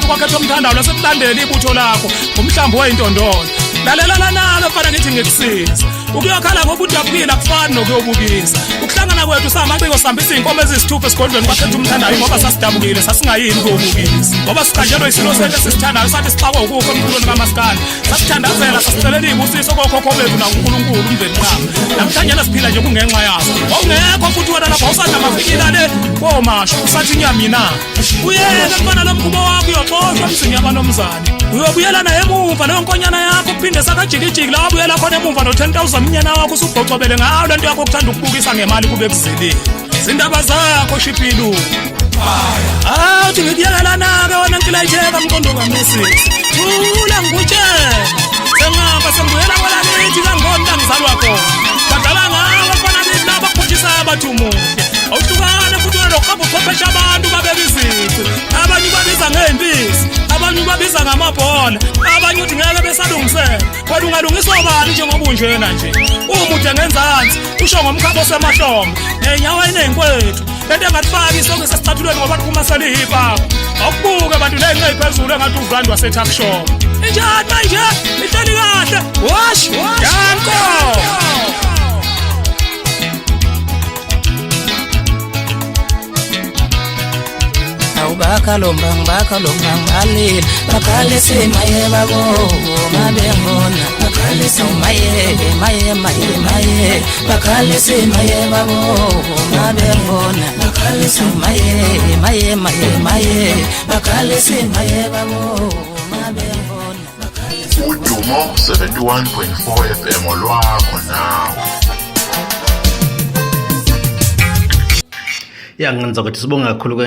lakho kwakhethwa umthandalo lasekulandela ibutho lakho ngomhlambi wayintondolo lalela lana mfana ngithi ngikusiza ukuyakhala ngoba udaphila kufana nokuyobukisa ukuhlangana kwethu samaciko sihambisa inkomo ezisithupha esigodlweni kwakhetha umthandayo ngoba sasidabukile sasingayini ukuyobukisa ngoba sikhanjelwe isilo sethu esisithandayo sathi sixakwe ukukho emkhulweni kaMaskandi sasithandazela sasicelela ibusiso kokhokho bethu nakuNkulunkulu umndeni wami namhlanje siphila nje kungenxa yazo awungekho futhi wena lapha usanda mafikila le komasho usathi nyamina uyeke mfana lomkhubo wakho uyoxoshwa msini yabanomzane uyobuyelana emuva leyo nkonyana yakho kuphinde sakajikijiki la wabuyela khona emuva no 10,000 mnyana wakho usubhocobele ngayo lento yakho kuthanda ukubukisa ngemali kube kuzelile zindaba zakho shipilu uthi ngidiyelana-ke wena nkilayitheka mqondo kamesisi thula ngikutshela sengapha sengibuyela kwelakithi kangoni la ngizalwa khona badala ngawe fana kithi laba kuphuthisayo abathi umuhle awuhlukane futhi wena lokuhamba uqhwephesha abantu babeka izici abanye babiza ngey'mpisi abanye babiza ngamabhola abanye uthi ngeke besalungisela kodwa ungalungiswa bani njengoba unjena nje umude ngenzansi usho ngomkhabo osemahlombe ney'nyaweni ey'nkwethu lento engatifaki isonke sesicathuliwe ngoba kumaselihiphapha awukubuke bantu ley'ngey'phezulu engathi uvrandi wasetuckshop injani manje lihleli kahle wash yanko Bakalomba ngalila bakalise maye babo mabengona bakalise maye bakalise maye babo mabengona bakalise maye bakalise maye babo mabengona Udumo 71.4 FM olwakho nawe. Ngenza ukuthi sibonga kakhulu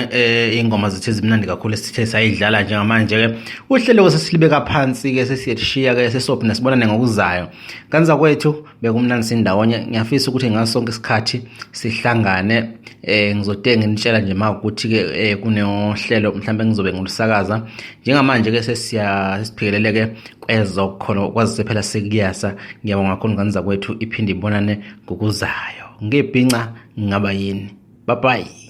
ingoma zethu ezimnandi kakhulu esithe sayidlala njengamanje ke uhlelo sesilibe phansi ke sesiyeshiya ke sesobhina sibonane ngokuzayo kanza kwethu bekumnandi sindawonye ngiyafisa ukuthi ngasonke isikhathi sihlangane ngizotenga nitshela nje manje ukuthi ke kunehlelo mhlambe ngizobe ngilusakaza njengamanje ke sesiphikelele ke kwezokhona kwazi phela sekuyasa ngiyabonga kakhulu kanza kwethu iphinde ibonane ngokuzayo ngebhinca ngaba yini bye bye.